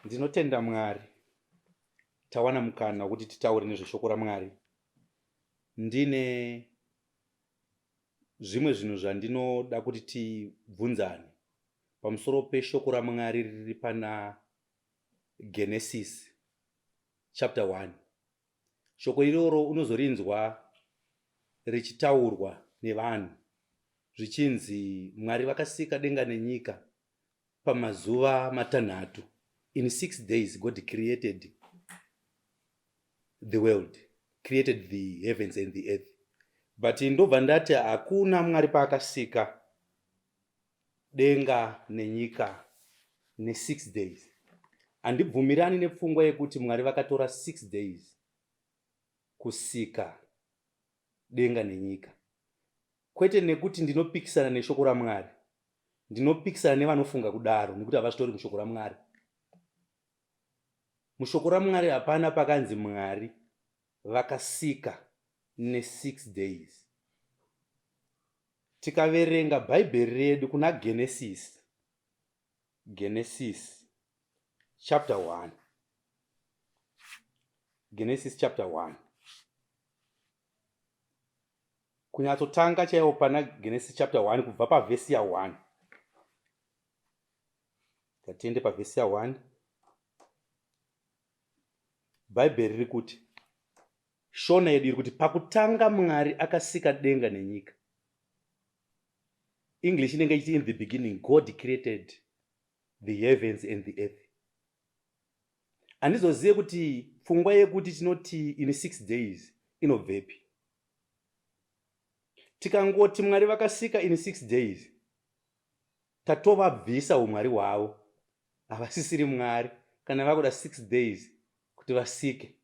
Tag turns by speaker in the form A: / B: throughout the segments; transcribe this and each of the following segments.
A: Ndinotenda Mwari tawana mukana wekuti titaure nezveshoko raMwari. Ndine zvimwe zvinhu zvandinoda kuti tibvunzane pamusoro peshoko raMwari riri pana Genesis chapter 1. Shoko iroro unozorinzwa richitaurwa nevanhu zvichinzi Mwari vakasika denga nenyika pamazuva matanhatu. In 6 days God created the world, created the heavens and the earth. But ndobva ndati hakuna Mwari paakasika denga nenyika ne6 days. Handibvumirani nepfungwa yekuti Mwari vakatora 6 days kusika denga nenyika. Kwete nekuti ndinopikisana neshoko raMwari, ndinopikisana nevanofunga kudaro nekuti havazvitori mushoko raMwari. Mushoko raMwari hapana pakanzi Mwari vakasika ne6 days. Tikaverenga bhaibheri redu kuna Genesis chapter 1. Genesis chapter 1. Kunyatsotanga chaiwo pana Genesis chapter 1 kubva pavhesi ya 1. Tatiende pavhesi ya 1. Bhaibheri riri kuti, shona yedu iri kuti pakutanga Mwari akasika denga nenyika. English inenge ichiti in the beginning God created the heavens and the earth. Handizozive kuti pfungwa yekuti tinoti in 6 days inobvepi. Tikangoti Mwari vakasika in 6 days, tatovabvisa umwari hwavo. Havasisiri Mwari kana vakuda 6 days kuti vasike.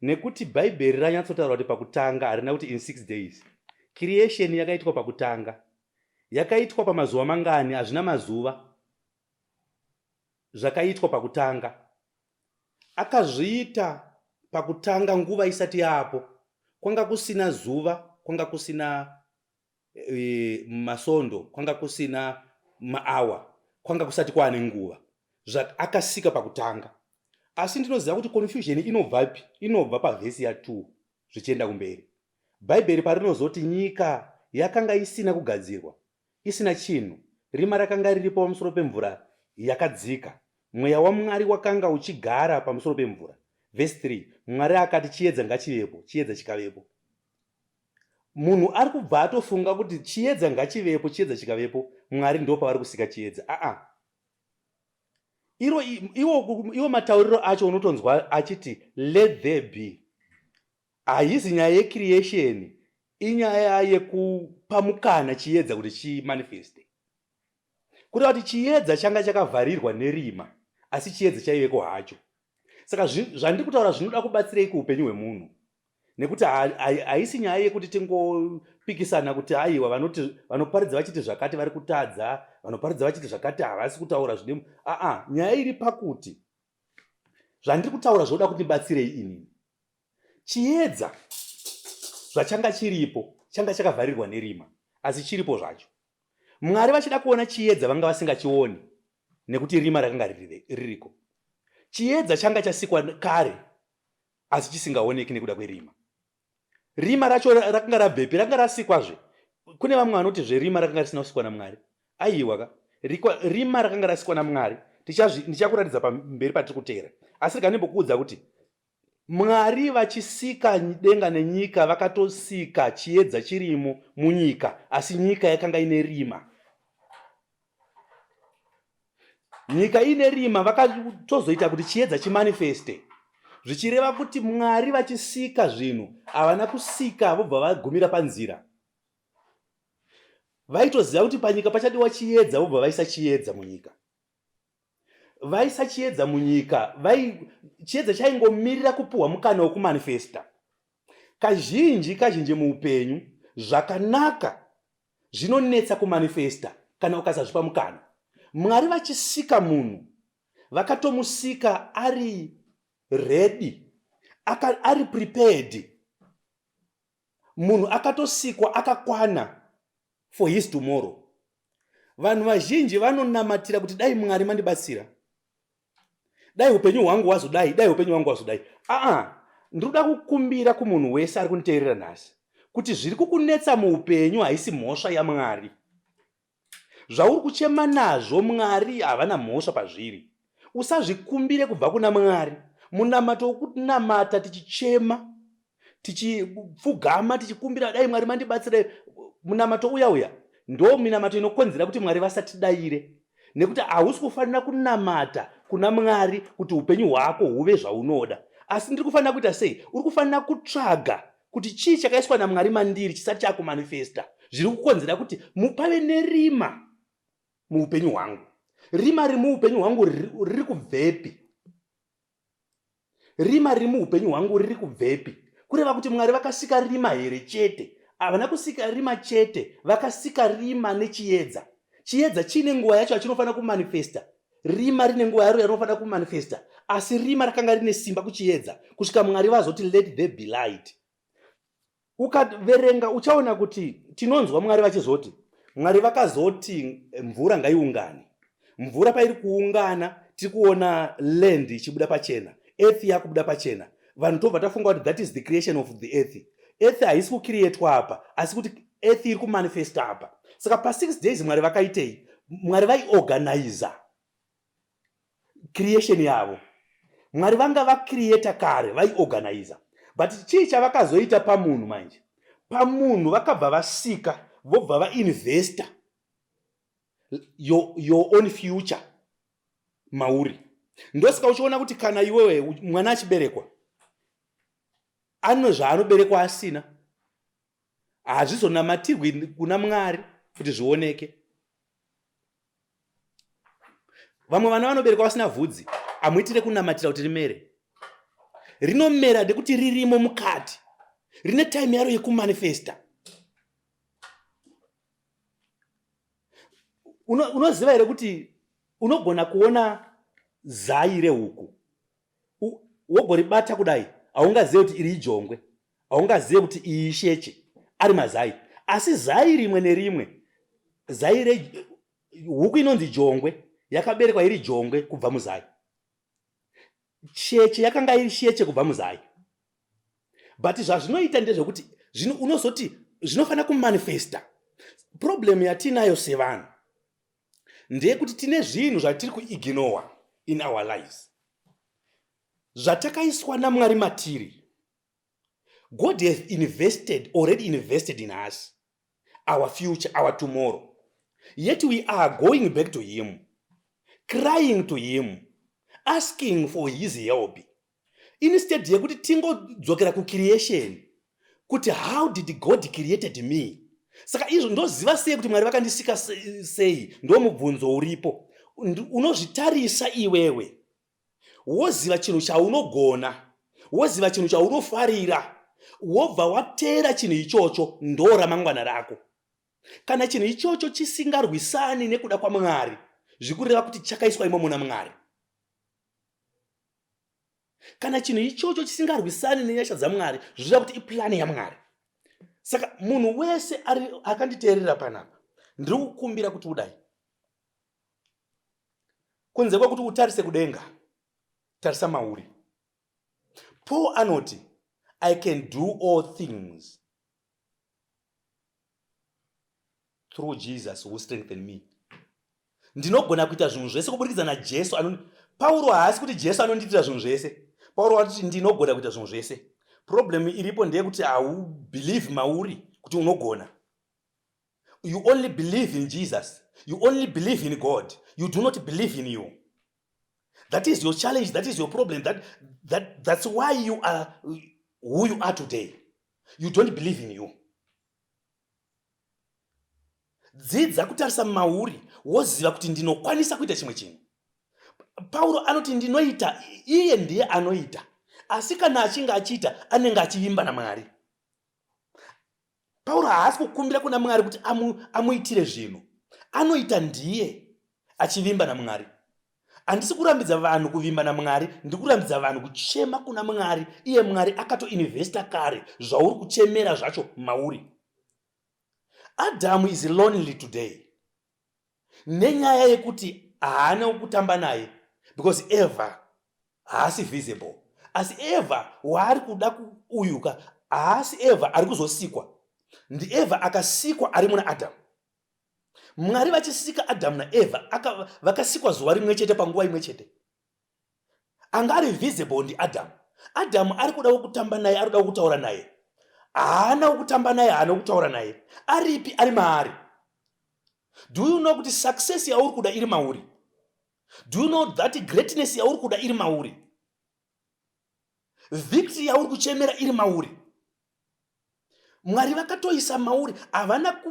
A: Nekuti bhaibheri ranyatsotaura kuti pakutanga harina kuti in 6 days. Creation yakaitwa pakutanga. Yakaitwa pamazuva mangani, hazvina mazuva. Zvakaitwa pakutanga. Akazviita pakutanga nguva isati yapo. Kwanga kusina zuva, kwanga kusina masondo, kwanga kusina maawa, kwanga kusati kwaane nguva. Akasika pakutanga. Asi ndinoziva kuti confusion inobvapi? Inobva pavhesi ya2 zvichienda kumberi. Bhaibheri parinozoti nyika yakanga isina kugadzirwa, isina chinhu, rima rakanga riripo pamusoro pemvura yakadzika, mweya waMwari wakanga uchigara pamusoro pemvura. Verse 3, Mwari akati chiedza ngachivepo, chiedza chikavepo. Munhu ari kubva atofunga kuti chiedza ngachivepo, chiedza chikavepo, Mwari ndo pavari kusika chiedza. Iwo matauriro acho unotonzwa achiti let there be. Haisi nyaya yecreation, inyaya yekupa mukana chiedza kuti chimanifeste. Kureva kuti chiedza changa chakavharirwa nerima, asi chiedza chaiveko hacho. Saka zvandiri kutaura zvinoda kubatsirei kuupenyu hwemunhu. Nekuti haisi nyaya yekuti tingopikisana kuti aiwa vanoparidza vachiti zvakati vari kutadza, vanoparidza vachiti zvakati havasi kutaura zvine. Nyaya iri pakuti zvandiri kutaura zvoda kuti batsirei inini. Chiedza zvachanga chiripo changa chakavharirwa nerima, asi chiripo zvacho. Mwari vachida kuona chiedza vanga vasingachioni nekuti rima rakanga ririko. Chiedza changa chasikwa kare asi chisingaoneki nekuda kwerima. Rima racho rakanga rabvepi? Rakanga rasikwazve. Kune vamwe vanoti zverima rakanga risina kusikwa naMwari. Aiwa, rima rakanga rasikwa naMwari. Ndichakuratidza pamberi patiri kuteera. Asi rikandimbokuudza kuti Mwari vachisika denga nenyika vakatosika chiedza chirimo munyika, asi nyika yakanga ine rima. Nyika ine rima vakatozoita kuti chiedza chimanifeste. Zvichireva kuti Mwari vachisika zvinhu havana kusika vobva vagumira panzira. Vaitoziva kuti panyika pachadiwa chiedza vobva vaisa chiedza munyika. Vaisa chiedza munyika, chiedza chaingomirira kupuhwa mukana wekumanifesta. Kazhinji muupenyu zvakanaka zvinonetsa kumanifesta kana ukasazvipa mukana. Mwari vachisika munhu vakatomusika ari ready, ari prepared. Munhu akatosikwa akakwana for his tomorrow. Vanhu vazhinji vanonamatira kuti dai Mwari mandibatsira. dai upenyu hwangu wazodai, dai upenyu hwangu wazodai. Ndinoda kukumbira kumunhu wese ari kuniteerera nhasi kuti zviri kukunetsa muupenyu haisi mhosva yaMwari. Zvauri kuchema nazvo Mwari havana mhosva pazviri. Usazvikumbire kubva kuna Mwari. Munamato wokunamata tichichema, tichipfugama, tichikumbira dai Mwari mandibatsire, munamato uya ndo minamato inokonzera kuti Mwari vasatidayire. Nekuti hausi kufanira kunamata kuna Mwari kuti upenyu hwako huve zvaunoda. Asi ndiri kufanira kuita sei? Uri kufanira kutsvaga kuti chii chakaiswa naMwari mandiri chisati chakumanifesta. Zviri kukonzera kuti pave nerima muupenyu hwangu. Rima riri muupenyu hwangu riri kubvepi? Rima riri muupenyu hwangu riri kubvepi? Kureva kuti Mwari vakasika rima here chete? Havana kusika rima chete, vakasika rima nechiedza. Chiedza chine nguva yacho achinofanira kumanifesta. Rima rine nguva yaro yarinofanira kumanifesta. Asi rima rakanga rine simba kuchiedza kusvika Mwari vazoti let there be light. Ukaverenga uchaona kuti tinonzwa Mwari vachizoti, Mwari vakazoti mvura ngaiungane. Mvura pairi kuungana, tiri kuona land ichibuda pachena, earth yakubuda pachena. Vanhu tobva tafunga kuti that is the creation of the earth. Earth haisi kucreatwa apa, asi kuti earth iri kumanifesta apa. Saka pa 6 days Mwari vakaitei? Mwari vaiorganiza creation yavo. Mwari vanga vacreata kare, vaiorganiza. But chii chavakazoita pamunhu manje? Pamunhu vakabva vasika, vobva vainvesta your own future mauri. Ndosika uchiona kuti kana iwewe mwana achiberekwa, ano zvaanoberekwa asina, hazvizonamatirwi kuna Mwari kuti zvioneke. Vamwe vana vanoberekwa vasina vhudzi, hamuitire kunamatira kuti rimere. Rinomera nekuti ririmo mukati, rine time yaro yekumanifesta. Unoziva here kuti unogona kuona zai rehuku, wogoribata kudai, haungazive kuti iri ijongwe, haungazive kuti iyi isheche, ari mazai. Asi zai rimwe nerimwe, huku inonzi jongwe, yakaberekwa iri jongwe kubva muzai. Cheche yakanga iri sheche kubva muzai. But zvazvinoita ndezvekuti unozoti zvinofanira kumanifesta. Problem yatinayo sevanhu ndeyekuti tine zvinhu zvatiri kuignore in our lives, zvatakaiswa naMwari matiri. God has already invested in us, our future, our tomorrow. Yet we are going back to Him, crying to Him, asking for His help. Instead yekuti tingodzokera kucreation, kuti how did God created me? Saka izvo ndoziva sei kuti Mwari vakandisika sei, ndo mubvunzo uripo. Unozvitarisa iwewe, woziva chinhu chaunogona, woziva chinhu chaunofarira, wobva watera chinhu ichocho, ndo ramangwana rako. Kana chinhu ichocho chisingarwisani nekuda kwaMwari, zvikureva kuti chakaiswa imo muna Mwari. Kana chinhu ichocho chisingarwisani nenyasha dzaMwari, zvichireva kuti iplani yaMwari. Saka munhu wese akanditeerera panapa, ndiri kukumbira kuti udai. Kunze kwekuti utarise kudenga, tarisa mauri. Paul anoti, I can do all things through Jesus who strengthened me. Ndinogona kuita zvinhu zvese kuburikidza naJesu. Pauro haasi kuti Jesu anondiitira zvinhu zvese. Pauro anoti ndinogona kuita zvinhu zvese. Problem iripo ndeyekuti haubelieve mauri kuti unogona. You only believe in Jesus. You only believe in God. You do not believe in you. That is your challenge. That is your problem. That's why you are who you are today. You don't believe in you. Dzidza kutarisa mauri woziva kuti ndinokwanisa kuita chimwe chinhu. Pauro anoti ndinoita, iye ndiye anoita. Asi kana achinge achiita, anenge achivimba naMwari. Pauro haasi kukumbira kuna Mwari kuti amuitire zvinhu. Anoita ndiye achivimba naMwari. Handisi kurambidza vanhu kuvimba naMwari, ndikurambidza vanhu kuchema kuna Mwari. Iye Mwari akatoinvesta kare zvauri kuchemera zvacho mauri. Adam is lonely today. Nenyaya yekuti haana kutamba naye, because Eva haasi visible. Asi Eva waari kuda kuuyuka haasi Eva ari kuzosikwa. Ndi Eva akasikwa ari muna Adamu. Mwari vachisika Adamu naEva vakasikwa zuva rimwe chete panguva imwe chete. Anga ari visible ndi Adamu. Adamu ari kuda kutamba naye, ari kuda kutaura naye. Haana kutamba naye, haana kutaura naye. Aripi ari maari. Do you know kuti success yauri kuda iri mauri? Do you know that greatness yauri kuda iri mauri? Victory yauri kuchemera iri mauri? Mwari vakatoisa mauri, havana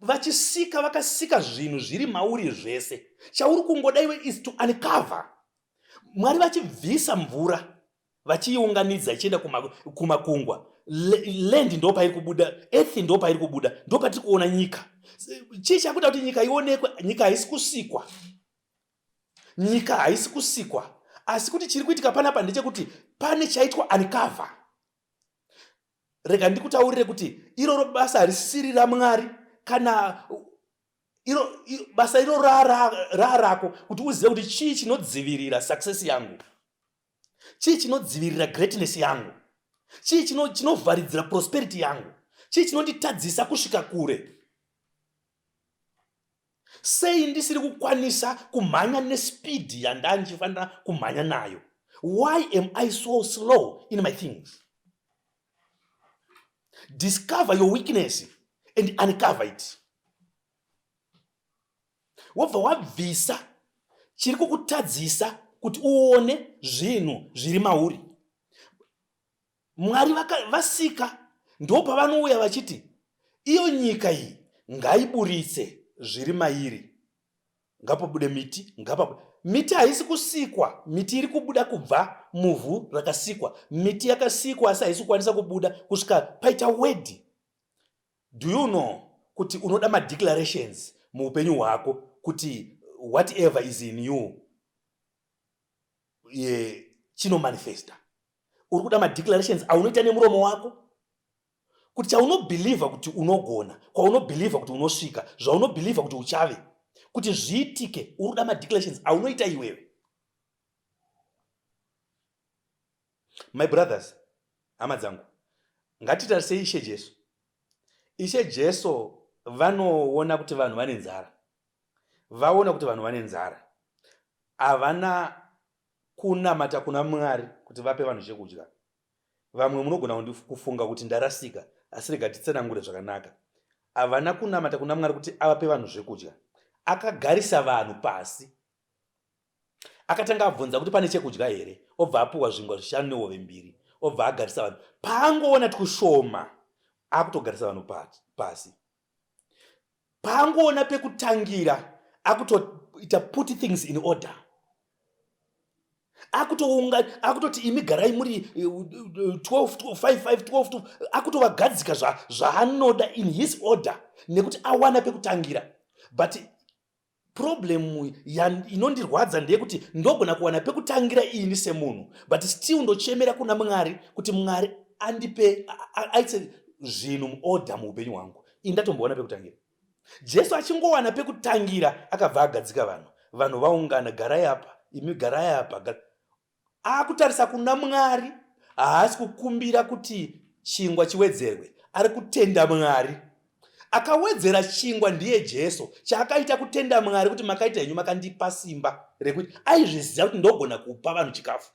A: vachisika vakasika zvinhu zviri mauri zvese. Chauri kungoda iwe is to uncover. Mwari vachibvisa mvura, vachiiunganidza ichienda kumakungwa. Land ndo pairi kubuda, earth ndo pairi kubuda, ndo patiri kuona nyika. Chii chakuita kuti nyika ionekwe? Nyika haisi kusikwa. Nyika haisi kusikwa. Asi kuti chiri kuitika panapa ndechekuti pane chaitwa uncover. Rega ndikutaurire kuti iroro basa risiri raMwari kana basa iro rarako kuti uzive kuti chii chinodzivirira success yangu, chii chinodzivirira greatness yangu, chii chinovharidzira prosperity yangu, chii chinonditadzisa kusvika kure. Sei ndisiri kukwanisa kumhanya nespeed yandandifanira kumhanya nayo? Why am I so slow in my things? Discover your weakness and uncover it. Wabva wabvisa chiri kukutadzisa kuti uone zvinhu zviri mauri. Mwari vasika ndo pavanouya vachiti iyo nyika iyi ngaiburitse zviri mairi. Ngapabude miti, miti haisi kusikwa, miti iri kubuda kubva muvhu rakasikwa. Miti yakasikwa asi haisi kukwanisa kubuda kusvika paita word. Do you know kuti unoda madeclarations muupenyu hwako kuti whatever is in you chinomanifesta? Uri kuda madeclarations aunoita nemuromo wako kuti chaunobhilivha kuti unogona, kwaunobhilivha kuti unosvika, zvaunobhilivha kuti uchave, kuti zviitike. Uri kuda madeclarations aunoita iwewe. My brothers, hama dzangu, ngatitarisei Ishe Jesu. Ishe Jesu vanoona kuti vanhu vane nzara. Vaona kuti vanhu vane nzara. Havana kunamata kuna Mwari kuti vape vanhu chekudya. Vamwe munogona kufunga kuti ndarasika, asi rega titsanangure zvakanaka. Havana kunamata kuna Mwari kuti avape vanhu zvekudya. Akagarisa vanhu pasi. Akatanga abvunza kuti pane chekudya here, obva apuwa zvingwa 5 nehove 2, obva agarisa vanhu. Paangoona kushoma, akutogarisa vanhu pasi. Paangoona pekutangira, akutoita put things in order. Akutoti imi garai muri 12 5 12 akutovagadzika zvaanoda in his order nekuti awana pekutangira. But problem inondirwadza ndeyekuti ndogona kuwana pekutangira ini semunhu, but still ndochemera kuna Mwari kuti Mwari andipe aitse zvinhu muorder muupenyu hwangu. Indatomboona pekutangira. Jesu achingowana pekutangira akabva agadzika vanhu vaungana, garai apa, imi garai apa. Akutarisa kuna Mwari, haasi kukumbira kuti chingwa chiwedzerwe, ari kutenda Mwari. Akawedzera chingwa ndiye Jesu, chaakaita kutenda Mwari kuti makaita henyu makandipa simba rekuti aizviziva kuti ndogona kupa vanhu chikafu.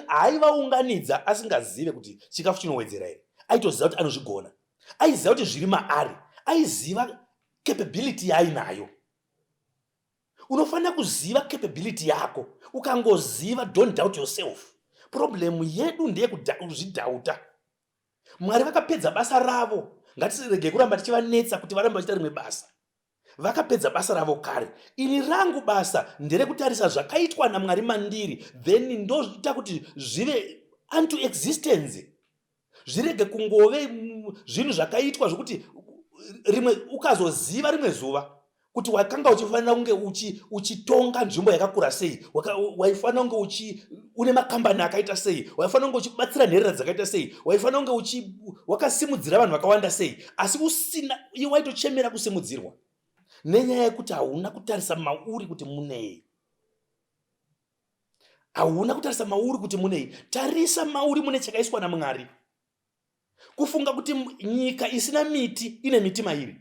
A: Haivaunganidza asingazive kuti chikafu chinowedzera here. Aitoziva kuti anozvigona, aiziva kuti zviri maari, aiziva capability yainayo. Unofanira kuziva capability yako. Ukangoziva, don't doubt yourself. Problem yedu ndeye kuzvidhauta. Mwari vakapedza basa ravo. Ngatisirege kuramba tichivanetsa kuti varambe vachita rimwe basa. Vakapedza basa ravo kare. Ini rangu basa nderekutarisa zvakaitwa naMwari mandiri, then ndoita kuti zvive unto existence. Zvirege kungove zvinhu zvakaitwa zvokuti rimwe ukazoziva rimwe zuva kuti wakanga uchifanira kunge uchitonga nzvimbo yakakura sei, waifanira kunge une makambani akaita sei, waifanira kunge uchibatsira nherera dzakaita sei, waifanira kunge wakasimudzira vanhu vakawanda sei, asi usina, iwe waitochemera kusimudzirwa nenyaya yekuti hauna kutarisa mauri kuti munei. hauna kutarisa mauri kuti munei. Tarisa mauri mune chakaiswa naMwari. Kufunga kuti nyika isina miti ine miti mairi.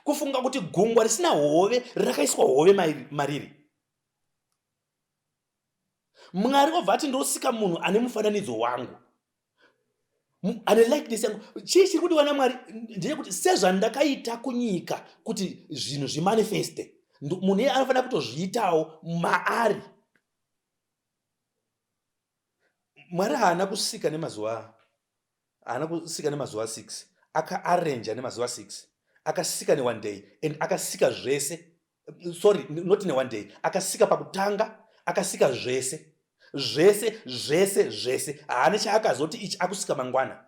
A: Kufunga kuti gungwa risina hove rakaiswa hove mariri. Mwari obva ati ndosika munhu ane mufananidzo wangu, ane likeness yangu. Chii chiri kudiwa naMwari ndechekuti sezvandakaita kunyika kuti zvinhu zvimanifeste, munhu iye anofanira kutozviitawo maari. Mwari haana kusika nemazuva 6, akaarenja nemazuva 6, akasika ne1 day, and akasika zvese. Sorry, not ne1 day, akasika pakutanga, akasika zvese. Haana chaakazoti ichi akusika mangwana.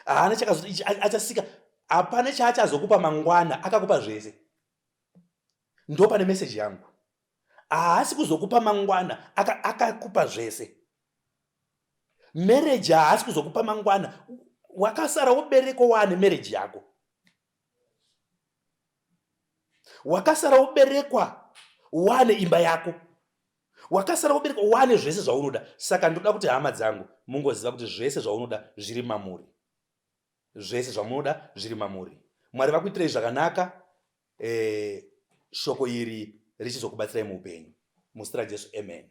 A: Haana chakazoti ichi achasika. Hapana chaachazokupa mangwana, akakupa zvese. Ndo pane message yangu. Haasi kuzokupa mangwana, akakupa zvese. Marriage haasi kuzokupa mangwana, wakasara ubereko wane marriage yako. Wakasara uberekwa wane imba yako. Wakasara uberekwa wane zvese zvaunoda. Saka ndoda kuti hama dzangu mungoziva kuti zvese zvaunoda zviri mamuri. Zvese zvamunoda zviri mamuri. Mwari vakuitirei zvakanaka. Shoko iri richizokubatsirai muupenyu. Muzita raJesu, amen.